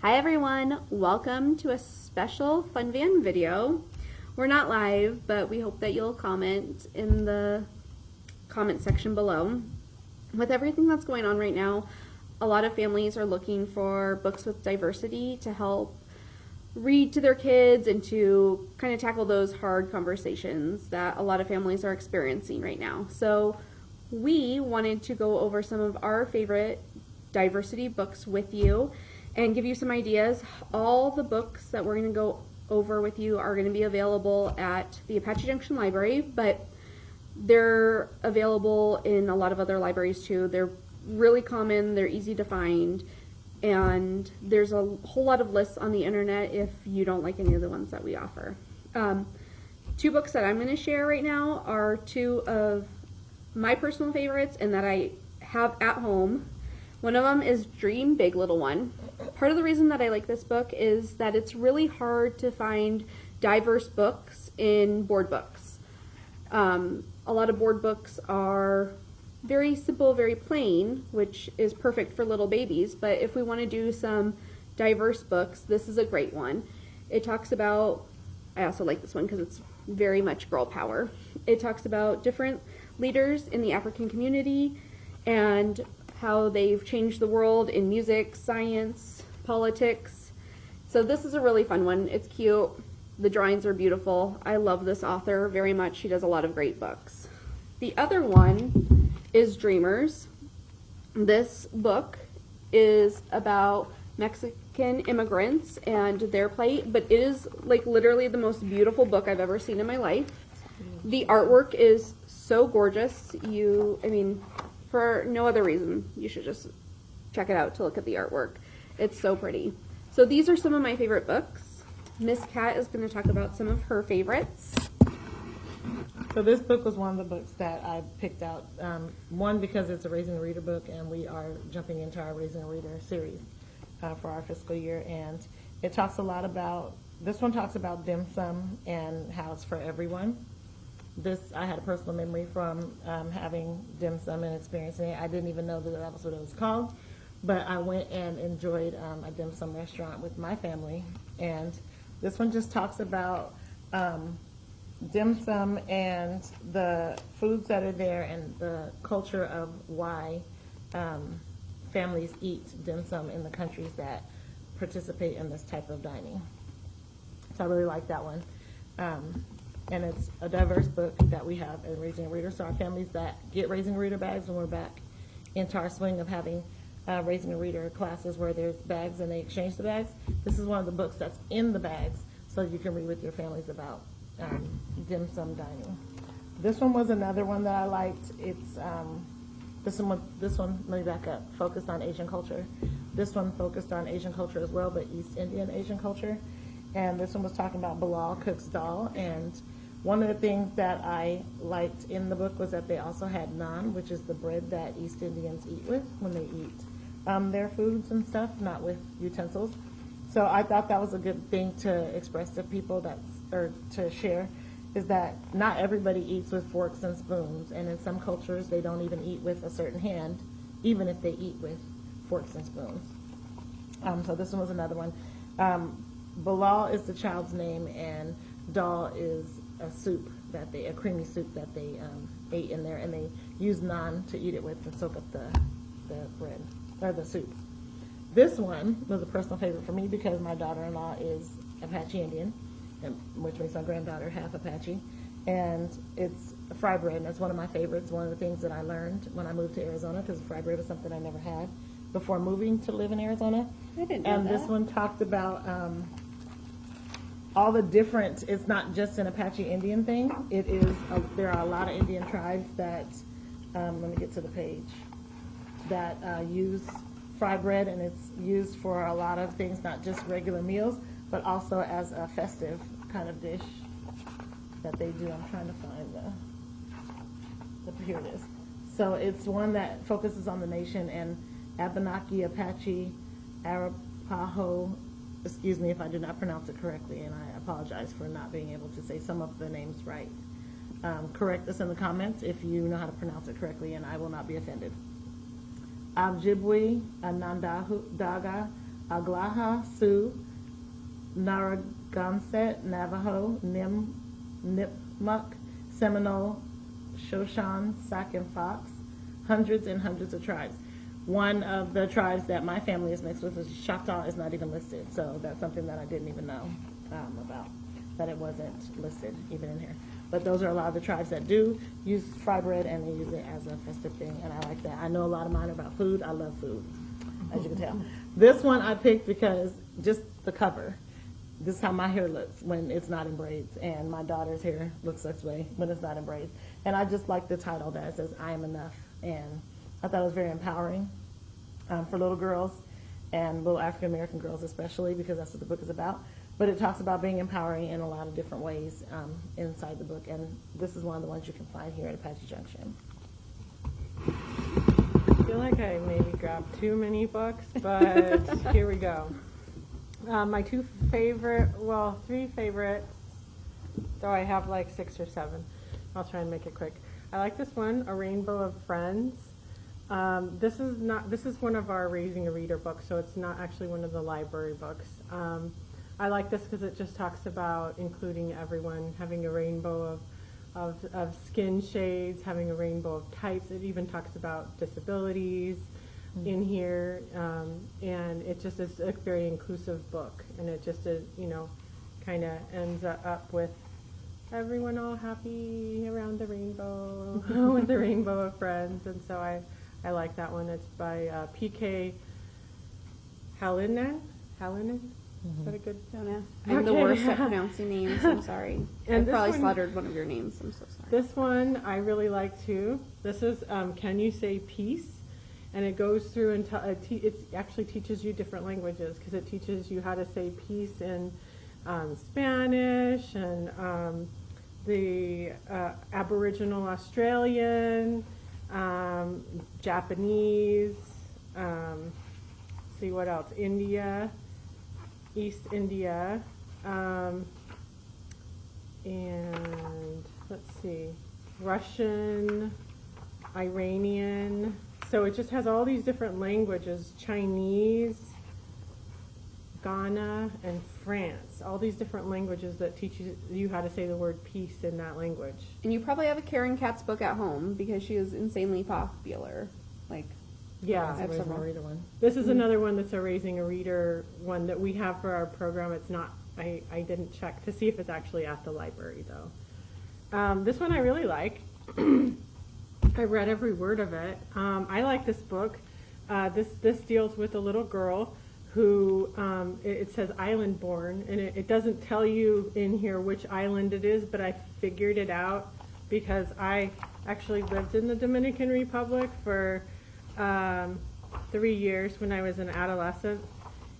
Hi everyone, welcome to a special Fun Van video. We're not live, but we hope that you'll comment in the comment section below. With everything that's going on right now, a lot of families are looking for books with diversity to help read to their kids and to kind of tackle those hard conversations that a lot of families are experiencing right now. So we wanted to go over some of our favorite diversity books with you and give you some ideas. All the books that we're going to go over with you are going to be available at the Apache Junction Library, but they're available in a lot of other libraries too. They're really common, they're easy to find, and there's a whole lot of lists on the internet if you don't like any of the ones that we offer. Two books that I'm going to share right now are two of my personal favorites and that I have at home. One of them is Dream Big Little One. Part of the reason that I like this book is that it's really hard to find diverse books in board books. A lot of board books are very simple, very plain, which is perfect for little babies, but if we want to do some diverse books, this is a great one. It talks about, I also like this one because it's very much girl power. It talks about different leaders in the African community and how they've changed the world in music, science, politics. So this is a really fun one. It's cute. The drawings are beautiful. I love this author very much. She does a lot of great books. The other one is Dreamers. This book is about Mexican immigrants and their plight, but it is like literally the most beautiful book I've ever seen in my life. The artwork is so gorgeous. For no other reason, you should just check it out to look at the artwork. It's so pretty. So these are some of my favorite books. Miss Kat is going to talk about some of her favorites. So this book was one of the books that I picked out. One, because it's a Raising a Reader book, and we are jumping into our Raising a Reader series for our fiscal year. And it talks a lot about, this one talks about dim sum and how it's for everyone. I had a personal memory from having dim sum and experiencing it. I didn't even know that was what it was called, but I went and enjoyed a dim sum restaurant with my family. And this one just talks about dim sum and the foods that are there and the culture of why families eat dim sum in the countries that participate in this type of dining. So I really like that one. And it's a diverse book that we have in Raising a Reader. So our families that get Raising a Reader bags, when we're back into our swing of having Raising a Reader classes where there's bags and they exchange the bags, this is one of the books that's in the bags so you can read with your families about dim sum dining. This one was another one that I liked. It's this one, let me back up, focused on Asian culture. This one focused on Asian culture as well, but East Indian Asian culture. And this one was talking about Bilal Cook's Dal. And one of the things that I liked in the book was that they also had naan, which is the bread that East Indians eat with when they eat their foods and stuff, not with utensils. So I thought that was a good thing to express to people or to share, is that not everybody eats with forks and spoons. And in some cultures, they don't even eat with a certain hand, even if they eat with forks and spoons. So this one was another one. Bilal is the child's name, and dal is a creamy soup that they ate in there, and they use naan to eat it with and soak up the bread, or the soup. This one was a personal favorite for me because my daughter-in-law is Apache Indian, which makes my granddaughter half Apache, and it's fry bread, and it's one of my favorites, one of the things that I learned when I moved to Arizona, because fry bread was something I never had before moving to live in Arizona. I didn't know and that. This one talked about all the different, it's not just an Apache Indian thing. It is, there are a lot of Indian tribes that, let me get to the page, that use fry bread, and it's used for a lot of things, not just regular meals, but also as a festive kind of dish that they do. I'm trying to find here it is. So it's one that focuses on the nation, and Abenaki, Apache, Arapaho, excuse me if I do not pronounce it correctly, and I apologize for not being able to say some of the names right. Correct us in the comments if you know how to pronounce it correctly, and I will not be offended. Ojibwe, Onondaga, Aglaha, Sioux, Narragansett, Navajo, Nipmuc, Seminole, Shoshone, Sac and Fox, hundreds and hundreds of tribes. One of the tribes that my family is mixed with is Choctaw, is not even listed, so that's something that I didn't even know about, that it wasn't listed even in here. But those are a lot of the tribes that do use fry bread, and they use it as a festive thing, and I like that. I know a lot of mine are about food. I love food, as you can tell. This one I picked because just the cover. This is how my hair looks when it's not in braids, and my daughter's hair looks this way when it's not in braids. And I just like the title that it says, I Am Enough, and I thought it was very empowering for little girls and little African American girls especially, because that's what the book is about. But it talks about being empowering in a lot of different ways inside the book, and this is one of the ones you can find here at Apache Junction. I feel like I maybe grabbed too many books, but here we go. My three favorites, though I have like 6 or 7. I'll try and make it quick. I like this one, A Rainbow of Friends. This is one of our Raising a Reader books, so it's not actually one of the library books. I like this because it just talks about including everyone, having a rainbow of skin shades, having a rainbow of types. It even talks about disabilities in here, and it just is a very inclusive book, and it just is, kind of ends up with everyone all happy around the rainbow with the rainbow of friends. And so I like that one. It's by P.K. Hallinan. Is that a good? Don't know. I'm the Okay. worst at pronouncing names. I'm sorry. And I this probably one- slaughtered one of your names. I'm so sorry. This one I really like too. This is Can You Say Peace? And it goes through and it actually teaches you different languages, because it teaches you how to say peace in Spanish and the Aboriginal Australian, Japanese, see what else, India, East India, and let's see, Russian, Iranian. So it just has all these different languages, Chinese, Ghana, and France. All these different languages that teach you how to say the word peace in that language. And you probably have a Karen Katz book at home because she is insanely popular. Like, Yeah. I have Raising a several. Reader one. This is another one that's a Raising a Reader one that we have for our program. It's not, I didn't check to see if it's actually at the library though. This one I really like. I read every word of it. I like this book. This deals with a little girl who, it says Island Born, and it doesn't tell you in here which island it is, but I figured it out because I actually lived in the Dominican Republic for 3 years when I was an adolescent,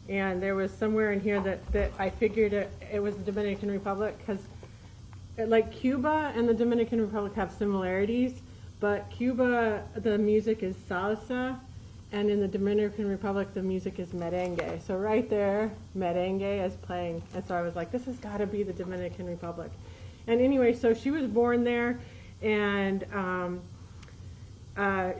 and there was somewhere in here that I figured it was the Dominican Republic, because like Cuba and the Dominican Republic have similarities, but Cuba, the music is salsa, and in the Dominican Republic, the music is merengue. So right there, merengue is playing, and so I was like, this has got to be the Dominican Republic. And anyway, so she was born there, and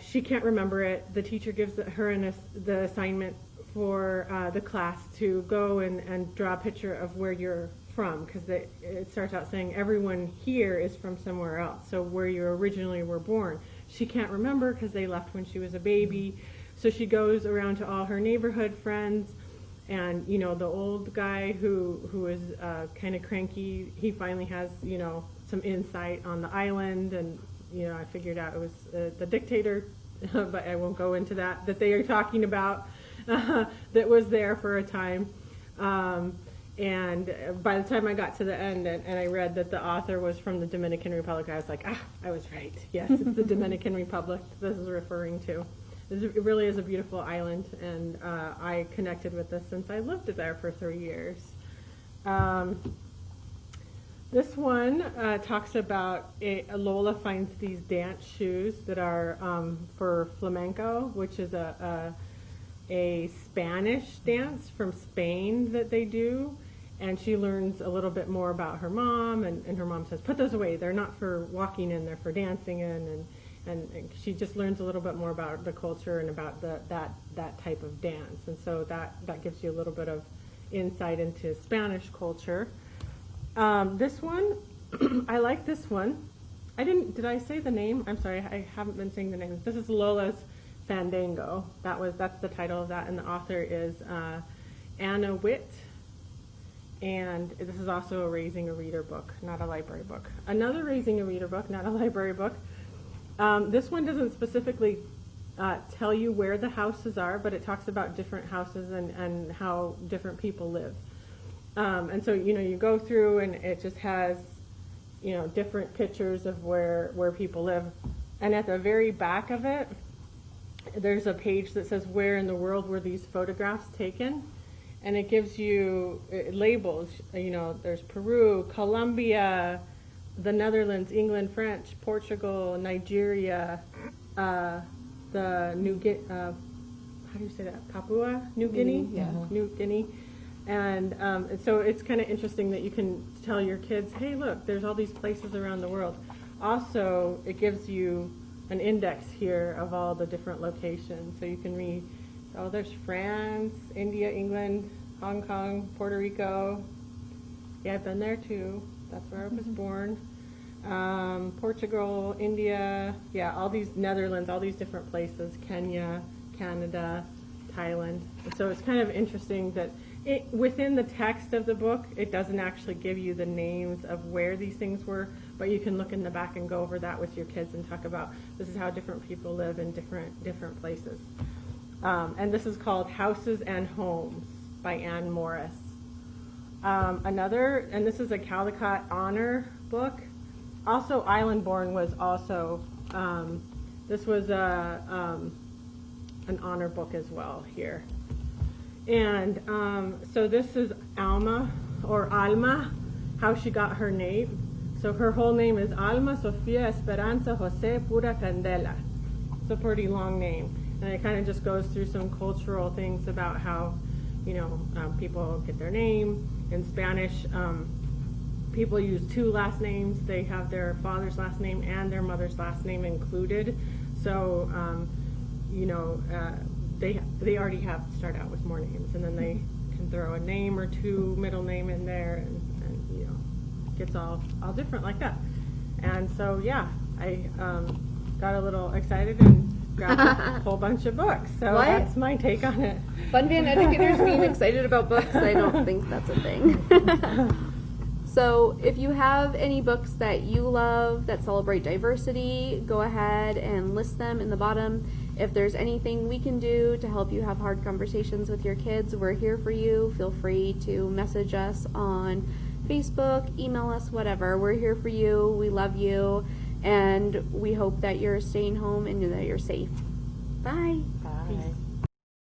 she can't remember it. The teacher gives her the assignment for the class to go and draw a picture of where you're from, because it starts out saying everyone here is from somewhere else, so where you originally were born. She can't remember because they left when she was a baby, so she goes around to all her neighborhood friends, and the old guy who is kind of cranky, he finally has some insight on the island, and I figured out it was the dictator, but I won't go into that they are talking about, that was there for a time. And by the time I got to the end and I read that the author was from the Dominican Republic, I was like, I was right. Yes, it's the Dominican Republic this is referring to. It really is a beautiful island, and I connected with this since I lived there for 3 years. This one talks about Lola finds these dance shoes that are for flamenco, which is a Spanish dance from Spain that they do. And she learns a little bit more about her mom, and her mom says, put those away. They're not for walking in, they're for dancing in. and she just learns a little bit more about the culture and about that type of dance. And so that gives you a little bit of insight into Spanish culture. This one, I like this one. Did I say the name? I'm sorry, I haven't been saying the name. This is Lola's Fandango. That's the title of that, and the author is Anna Witt. And this is also a Raising a Reader book, not a library book. Another Raising a Reader book, not a library book. This one doesn't specifically tell you where the houses are, but it talks about different houses and how different people live. And so, you go through and it just has, different pictures of where people live. And at the very back of it, there's a page that says, where in the world were these photographs taken? And it gives you labels, there's Peru, Colombia, the Netherlands, England, French, Portugal, Nigeria, the how do you say that? Papua New Guinea? Yeah. New Guinea. And so it's kind of interesting that you can tell your kids, hey, look, there's all these places around the world. Also, it gives you an index here of all the different locations. So you can read, there's France, India, England, Hong Kong, Puerto Rico. Yeah, I've been there too. That's where I was born. Portugal, India, all these Netherlands, all these different places, Kenya, Canada, Thailand. And so it's kind of interesting that within the text of the book, it doesn't actually give you the names of where these things were, but you can look in the back and go over that with your kids and talk about this is how different people live in different places. And this is called Houses and Homes by Anne Morris. And this is a Caldecott Honor book. Also, Island Born was also, this was an honor book as well here. And so this is Alma, or Alma, how she got her name. So her whole name is Alma Sofia Esperanza Jose Pura Candela. It's a pretty long name. And it kind of just goes through some cultural things about how, people get their name. In Spanish, people use two last names. They have their father's last name and their mother's last name included. So, they already start out with more names, and then they can throw a name or two, middle name in there, and it gets all different like that. And so, I got a little excited and grabbed a whole bunch of books. So that's my take on it. Fun Van educators being excited about books, I don't think that's a thing. So if you have any books that you love that celebrate diversity, go ahead and list them in the bottom. If there's anything we can do to help you have hard conversations with your kids, we're here for you. Feel free to message us on Facebook, email us, whatever. We're here for you. We love you. And we hope that you're staying home and that you're safe. Bye. Bye. Peace.